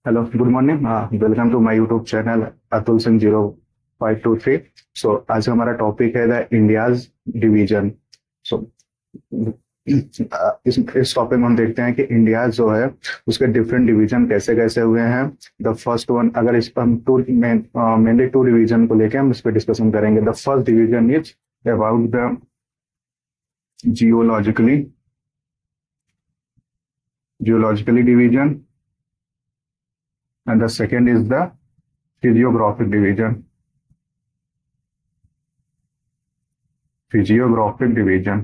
Hello, good morning. Welcome to my YouTube channel Atul Singh 0523। So आज हमारा topic है the India's division. सो इस topic में हम देखते हैं कि इंडिया जो है उसके डिफरेंट डिवीजन कैसे कैसे हुए हैं। द फर्स्ट वन, अगर इस पर हम मेनली टू डिवीजन को लेके हम इस पर डिस्कशन करेंगे। The first division is about the geologically geologically division, and the second is the physiographic division. Physiographic division.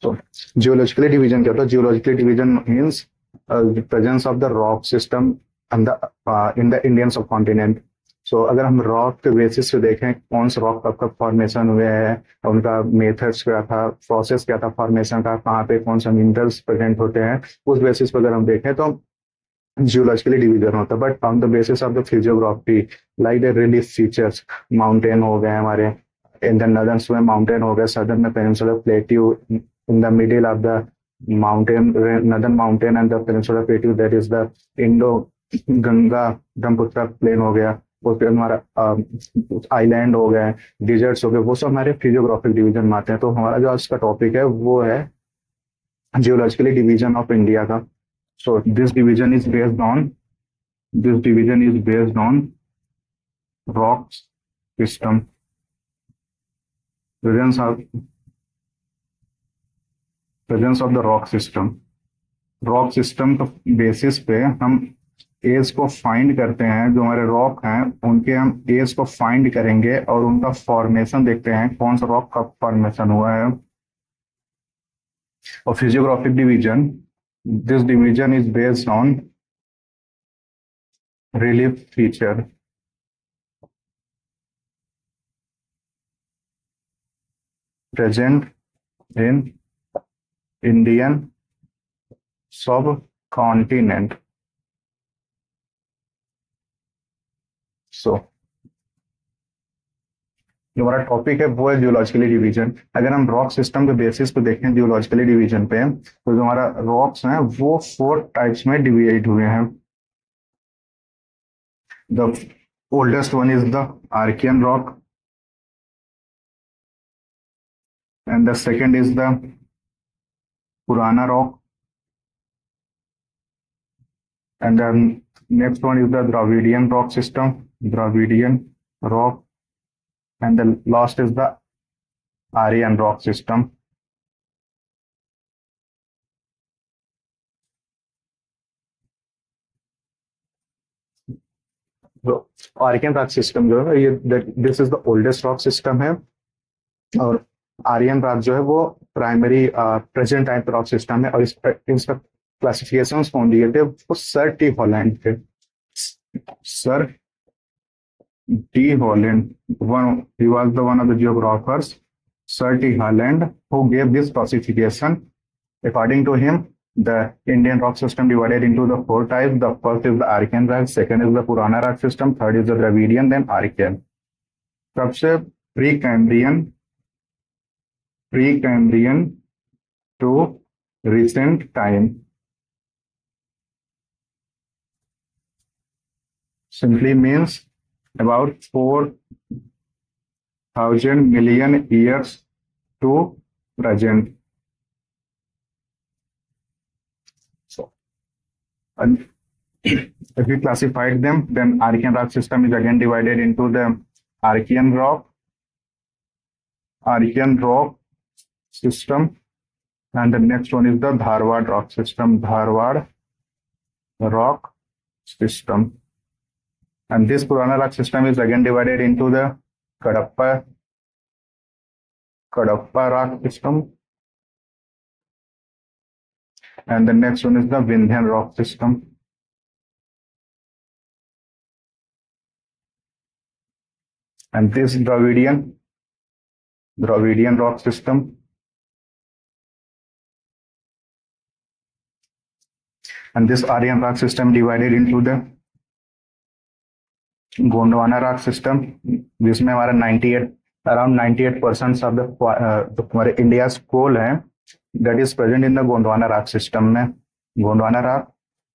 So geologically division क्या होता है? Geologically division means the presence of the rock system and the in the Indian subcontinent. सो अगर हम rock के basis पे देखें कौन से रॉक कब कब फॉर्मेशन हुए हैं, उनका मेथड्स क्या था, प्रोसेस क्या था फॉर्मेशन का, कहाँ पे कौन सा मिनरल्स प्रेजेंट होते हैं, उस बेसिस पे अगर हम देखें तो जियोलॉजिकली डिवीजन होता है। But on the basis of the physiography, like the relief features, mountain हो गए हमारे इन द नदर्न में, माउंटेन हो गए सदर्न में, peninsular plateau in the middle of the mountain, northern mountain and the peninsular plateau, that is the Indo Ganga Brahmaputra plain हो गया। उसके हमारा आइलैंड हो गए, डिजर्ट्स हो गए, वो सब हमारे फिजियोग्राफिक डिवीजन में आते हैं। तो हमारा जो आज का टॉपिक है वो है जियोलॉजिकली डिवीजन ऑफ इंडिया का। So this division is based on rock system, presence of the rock system के बेसिस पे हम एज को फाइंड करते हैं। जो हमारे रॉक हैं उनके हम एज को फाइंड करेंगे और उनका फॉर्मेशन देखते हैं, कौन सा रॉक कब फॉर्मेशन हुआ है। और physiographic division, this division is based on relief feature, present in Indian सब कॉन्टिनेंट। सो जो हमारा टॉपिक है वो है जियोलॉजिकली डिवीजन। अगर हम रॉक सिस्टम के बेसिस पे देखें जियोलॉजिकली डिवीजन पे, तो जो हमारा रॉक्स हैं वो 4 टाइप्स में डिवाइड हुए हैं। The oldest one is the Archaean rock, and the second is the Purana rock, and the next one is the Dravidian rock system, Dravidian rock, and the last is the Aryan rock system. जो Aryan rock system जो है ये this is the oldest rock system है, और Aryan rock जो है वो primary present type rock system है। और इसका क्लासिफिकेशन कौन दिए थे वो सर टी हॉलैंड थे। Sir T. Holland, he was one of the geographers, Sir T. Holland, who gave this classification. According to him, the Indian rock system divided into the 4 types. The first is the Archean rock, second is the Purana rock system, third is the Dravidian, then Archean. सबसे pre-Cambrian to recent time simply means about 4,000 million years to present. So, if we classified them, then Archean rock system is again divided into the Archean rock system, and the next one is the Dharwad rock system, Dharwad rock system. And this Purana rock system is again divided into the Kadapa rock system, and the next one is the Vindhyan rock system. And this Dravidian rock system. And this Aryan rock system divided into the Gondwana rock system, जिसमें हमारा 98 around 98% of the जो हमारे India coal है that is present in the Gondwana rock system में, Gondwana rock.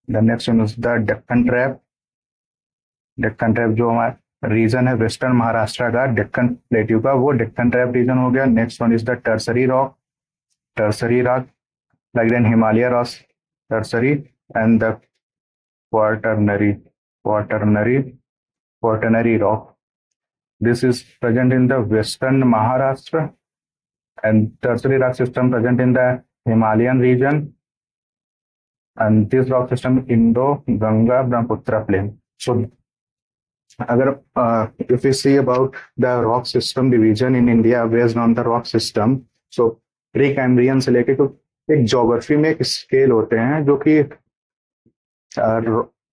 The next one is the Deccan trap. Deccan trap जो हमारा reason है western Maharashtra का, डेक्कन प्लेट्यू का, वो डेक्कन ट्रैप रीजन हो गया। Next one is the tertiary rock, tertiary rock like then Himalaya rock, tertiary and the quaternary, quaternary, quaternary rock. This is present in the western Maharashtra and tertiary rock system present in the Himalayan region, and this rock system Indo-Ganga Brahmaputra plain. So अगर if we see about the rock system division in India based on the rock system, so pre-Cambrian से लेके तो एक geography में एक scale होते हैं जो कि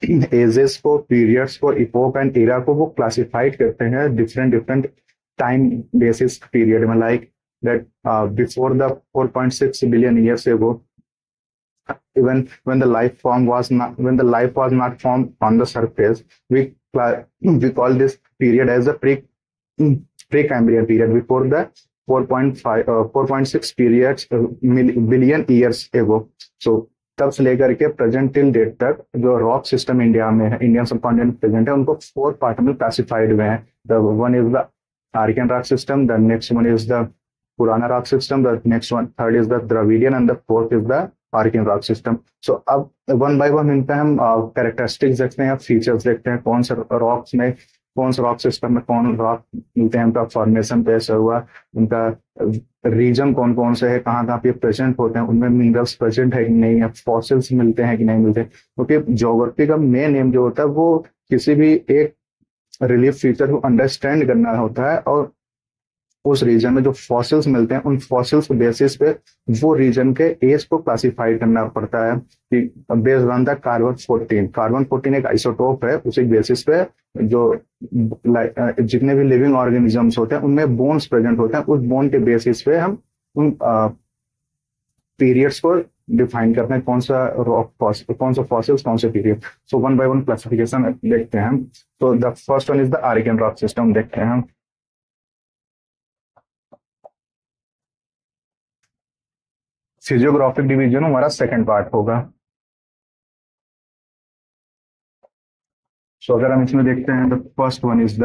एजेस को, पीरियड्स को, इपोक एंड एरा को वो क्लासिफाइड करते हैं different different time basis period में, like that before the 4.6 billion years ago, even when the life form was not, when the life was not formed on the surface, we call this period as a pre-Cambrian period, before the 4.6 periods billion years ago. So तब से लेकर के present till date तक जो rock system India में है, Indian subcontinent present है, उनको 4 पार्ट में क्लासिफाइड हुए हैं। The one is the Archaean rock system, the next one is the Purana rock system, the next one third is the Dravidian and the fourth is the Archaean rock system. So अब one by one इनका हम characteristics देखते हैं, features देखते हैं, कौन से rocks में, कौन से रॉक सिस्टम में कौन रॉक मिलते हैं, उनका फॉर्मेशन कैसे हुआ, उनका रीजन कौन कौन से है, कहाँ कहाँ पे प्रेजेंट होते हैं, उनमें मिनरल्स प्रेजेंट है कि नहीं है, फॉसिल्स मिलते हैं कि नहीं मिलते। क्योंकि ज्योग्राफी का मेन एम जो होता है वो किसी भी एक रिलीफ फीचर को अंडरस्टैंड करना होता है, और उस रीजन में जो फॉसिल्स मिलते हैं उन फॉसिल्स के बेसिस पे वो रीजन के एज को क्लासिफाई करना पड़ता है कि based on the carbon 14। Carbon 14 एक आइसोटोप है, उसी बेसिस पे जो जितने भी लिविंग ऑर्गेनिजम्स होते हैं उनमें बोन्स प्रेजेंट होते हैं, उस बोन के बेसिस पे हम उन पीरियड्स को डिफाइन करते हैं, कौन सा रॉक, कौन सा फॉसिल्स, कौन से period. So one by one classification देखते हैं। तो the first one is the Archaean rock system देखते हैं हम। फिजियोग्राफिक डिवीजन हमारा सेकंड पार्ट होगा। सो अगर हम इसमें देखते हैं, the first one is the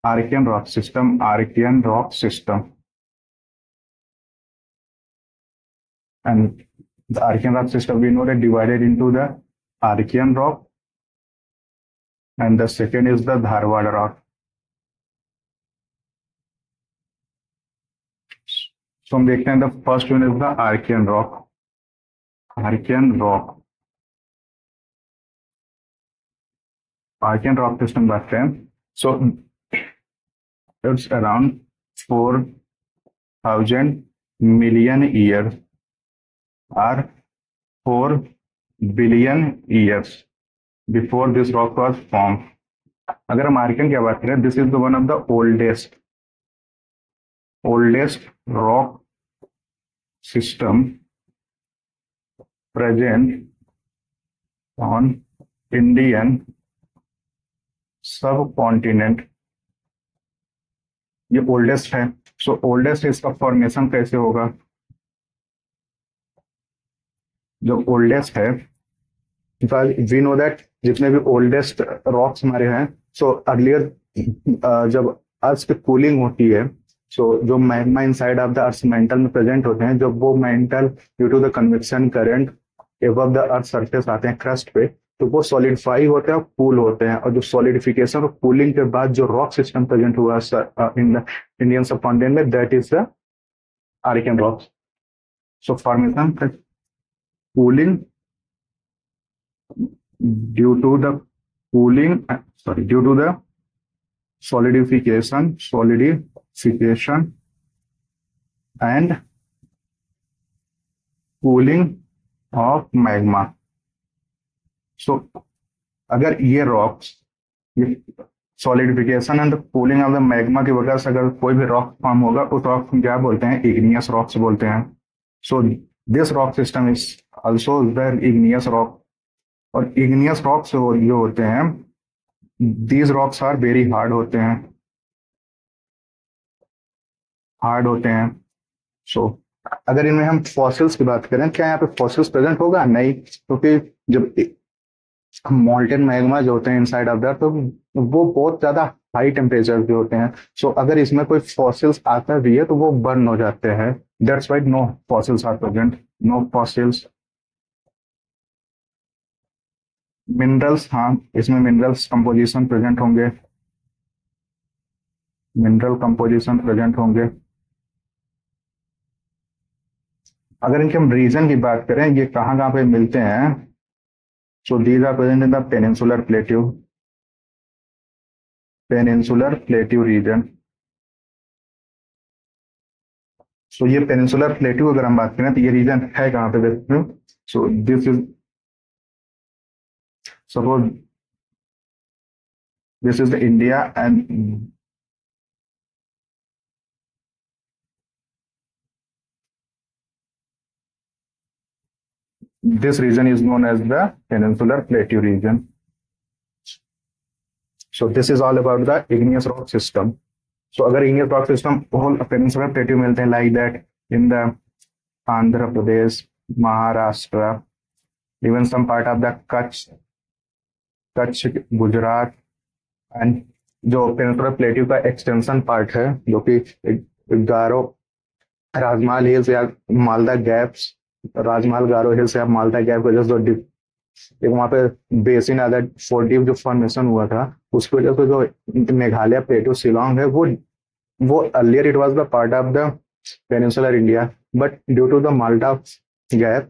Archaean rock system, Archaean rock system, and the Archaean rock system we know that divided into the Archaean rock and the second is the Dharwad rock. तो हम देखते हैं the first one is the Archaean rock, Archaean rock, Archaean rock system बात करें। So it's around 4,000 million year और 4 billion years before this rock was form. अगर हम Archaean की बात करें, this is the one of the oldest rock system present on Indian subcontinent। ये oldest है। सो ओल्डेस्ट इसका फॉर्मेशन कैसे होगा, जो ओल्डेस्ट है, वी नो दैट जितने भी ओल्डेस्ट रॉक्स हमारे हैं, सो अर्लियर जब अर्थ पे कूलिंग होती है, सो जो magma inside of the earth mantle में प्रेजेंट होते हैं, जब वो mantle due to the convection current above the earth surface आते हैं क्रस्ट पे, तो वो सॉलिडिफाई होते हैं और कूल होते हैं, और जो सॉलिडिफिकेशन और कूलिंग के बाद जो रॉक सिस्टम प्रेजेंट हुआ इन द इंडियन सबकॉन्टिनेंट में, that is the Archaean rocks. So formation cooling due to the solidification and cooling of magma। So अगर ये rocks, solidification and cooling of the magma की वजह से अगर कोई भी रॉक फॉर्म होगा, उस रॉक को क्या बोलते हैं, इग्नियस रॉक्स बोलते हैं। So this rock system is also the igneous rock. और इग्नियस रॉक्स जो होते हैं, these rocks are very hard होते हैं, हार्ड होते हैं। सो अगर इनमें हम फॉसिल्स की बात करें, क्या यहाँ पे फॉसिल्स प्रेजेंट होगा? नहीं, क्योंकि जब मॉल्टेन मैग्मा जो होते हैं इनसाइड ऑफ दैट, तो वो बहुत ज्यादा हाई टेम्परेचर के होते हैं। सो अगर इसमें कोई फॉसिल्स आता भी है तो वो बर्न हो जाते हैं। That's white no fossils are present, no fossils. Minerals, हाँ, इसमें मिनरल्स कंपोजिशन प्रेजेंट होंगे, मिनरल कंपोजिशन प्रेजेंट होंगे। अगर इनके हम रीजन की बात करें, ये कहाँ कहाँ पे मिलते हैं, so these are present in the peninsular plateau, peninsular plateau region. So ये पेनिनसुलर प्लेट्यू अगर हम बात करें तो ये रीजन है कहाँ पे देखते हो? सो this is, suppose this is the India and this region is known as the peninsular plateau region. So this is all about the igneous rock system. So अगर igneous rock system whole peninsular plateau मिलते हैं like that in the Andhra Pradesh, Maharashtra, even some part of the Kutch, Gujarat, and जो peninsular plateau का extension part है जो कि गारो राजमहल hills या Malda gaps, राजमहल गारो hills या मालदा गैप वजह से एक वहां पे बेसिन आधा फोर्टिव जो फॉर्मेशन हुआ था उसकी वजह से जो मेघालय प्लेटू शिलोंग है वो earlier it was the part of the peninsular India, but due to the Malda gap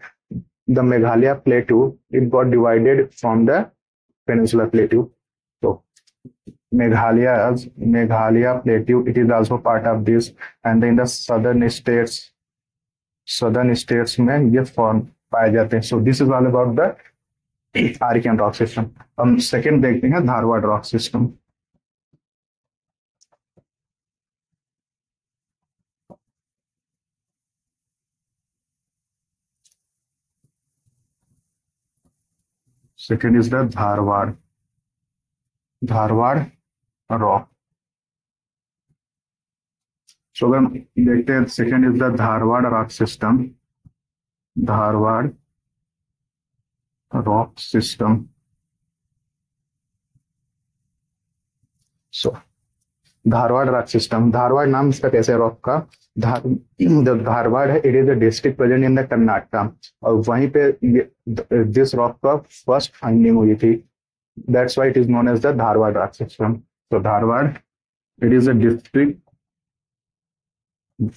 the Meghalaya plateau it got divided from the peninsular plateau. तो Meghalaya plateau it is also part of this, and in the southern states में ये form पाए जाते हैं। So this is all about the Archaean rock system. हम second देखते हैं Dharwar rock system. Second is the Dharwad rock. सो अगर हम देखते हैं second is the Dharwad rock system, Dharwad rock system. So Dharwar rock system, Dharwar नाम इसका कैसे है रॉक का? जो धारवाड़ है it is a district present in the Karnataka, और वहीं पे दिस रॉक का फर्स्ट फाइंडिंग हुई थी। That's why it is known as the Dharwad rock system. तो Dharwar it is a district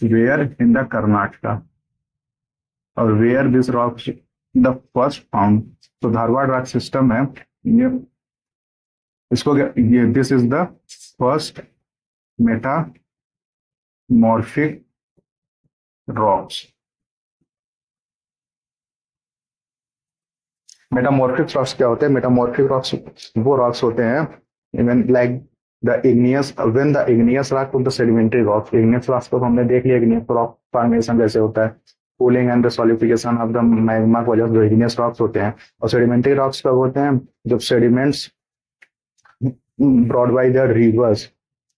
where in the Karnataka, और where this rock the first found. तो Dharwad rock system है ये, इसको ये this is the first metamorphic rocks. Metamorphic rocks क्या होते हैं? मेटामॉर्फिक रॉक्स वो रॉक्स होते हैं even like the igneous, when the igneous rock of the sedimentary rock. Igneous rocks को हमने देख लिया, इग्नियस रॉक फॉर्मेशन कैसे होता है, cooling and the solidification of the magma की वजह से इग्नियस रॉक्स होते हैं। और सेडिमेंट्री रॉक्स कब होते हैं? जब sediments brought by the reverse,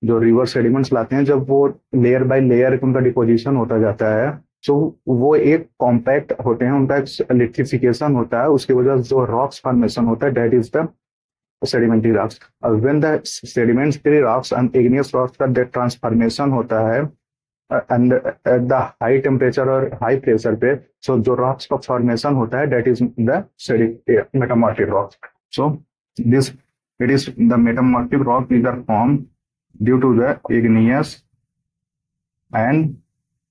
जो रिवर सेडिमेंट्स लाते हैं, जब वो लेयर बाय लेयर उनका डिपोजिशन होता जाता है, तो वो एक कॉम्पैक्ट होते हैं, उनका एक लिथिफिकेशन होता है, उसकी वजह से जो रॉक्स फॉर्मेशन होता है that is the sedimentary rocks. और when the sedimentary rocks and igneous rocks का दैट ट्रांसफॉर्मेशन होता है and at the high temperature और हाई प्रेशर पे, सो जो रॉक्स का फॉर्मेशन होता है that is the metamorphic rocks. So this it is the metamorphic rock is formed due to the igneous and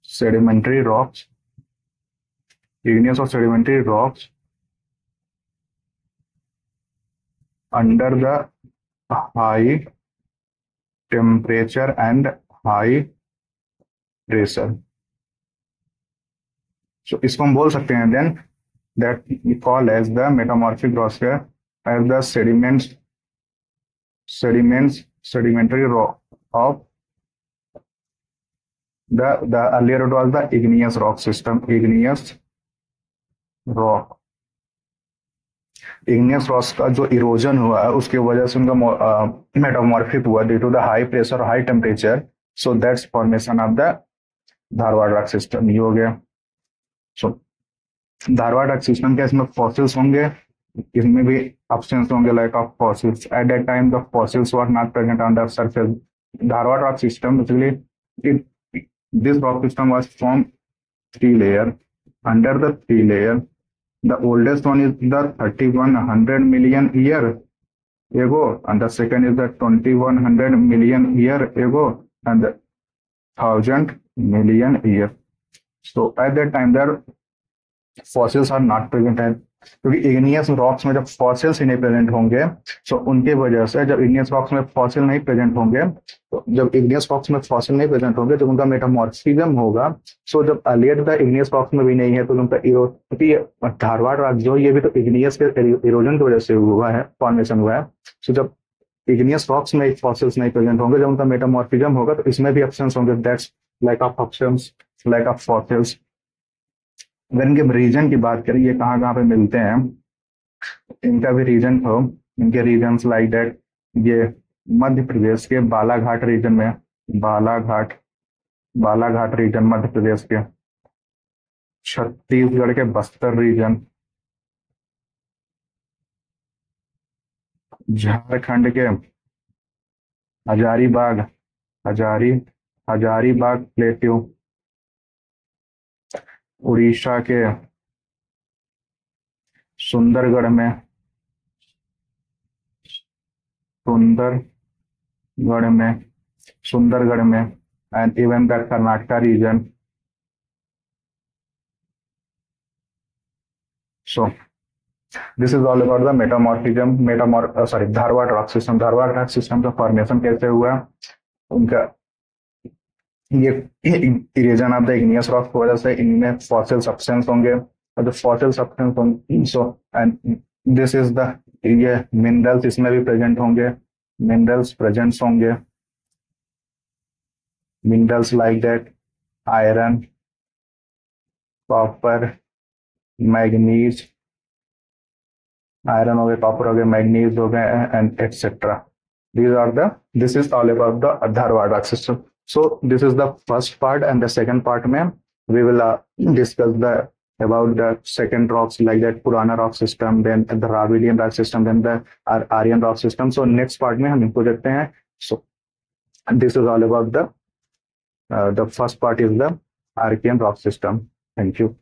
sedimentary rocks, igneous or sedimentary rocks under the high temperature and high pressure. So इसको हम बोल सकते हैं then that we call as the metamorphic rocks as the sedimentary rock of the earlier it was the igneous rock system, igneous rock का जो erosion हुआ है उसकी वजह से उनका मेटामॉर्फिक हुआ due to the high pressure high temperature, so that's formation of the Dharwad rock system ये हो गया। सो धारवाड़ रॉक सिस्टम के इसमें फॉसिल्स होंगे, इसमें भी ऑप्शंस होंगे like of fossils. At that time the fossils were not present on the surface. Dharwad rock system basically this rock system was formed three layer. Under the three layer, the oldest one is the 3100 million year ago, and the second is the 2100 million year ago, and the 1000 million year. So at that time, there fossils are not present, and क्योंकि igneous rocks में जब fossils ही नहीं present होंगे, सो उनके वजह से जब igneous rocks में फॉसिल नहीं प्रेजेंट होंगे, तो जब इग्नियस रॉक्स में फॉसिल नहीं प्रेजेंट होंगे, जब उनका मेटामॉर्फिज्म होगा, सो जब अर्लियर द इग्नियस रॉक्स में भी नहीं है तो उनका क्योंकि धारवाड़ रॉक जो ये भी तो इग्नियस के इरोजन की वजह से हुआ है, फॉर्मेशन हुआ है। सो जब इग्नियस रॉक्स में फॉसिल्स नहीं प्रेजेंट होंगे, जब उनका मेटामॉर्फिज्म होगा, तो इसमें भी ऑप्शंस होंगे, that's like of options, like of fossils. अगर इनके रीजन की बात करें, ये कहाँ कहाँ पे मिलते हैं, इनका भी रीजन हो, इनके रीजन लाइक दैट, ये मध्य प्रदेश के बालाघाट रीजन में, बालाघाट रीजन मध्य प्रदेश के, छत्तीसगढ़ के बस्तर रीजन, झारखंड के हजारीबाग प्लेट्यू, उड़ीसा के सुंदरगढ़ में and even the Karnataka region. So this is all about the Dharwad rock system. Dharwad rock system का फॉर्मेशन कैसे हुआ, उनका ये erosion of the igneous rock की वजह से इनमें फॉसिल सब्सटेंस होंगे, और जो फॉसिल सब्सटेंस होंगे, so and this is the, ये मिनरल्स इसमें भी प्रेजेंट होंगे, minerals like that iron, copper, manganese, iron हो गए, कॉपर हो गए, मैग्नीज हो गए and etcetera. This is all about the Dharwad rock system. So this is the first part, and the second part में we will discuss about the second rocks like that Purana rock system, then the Dravidian rock system, then the Aryan rock system. So next part में हम इनको देखते हैं। So this is all about the first part is the Archean rock system. Thank you.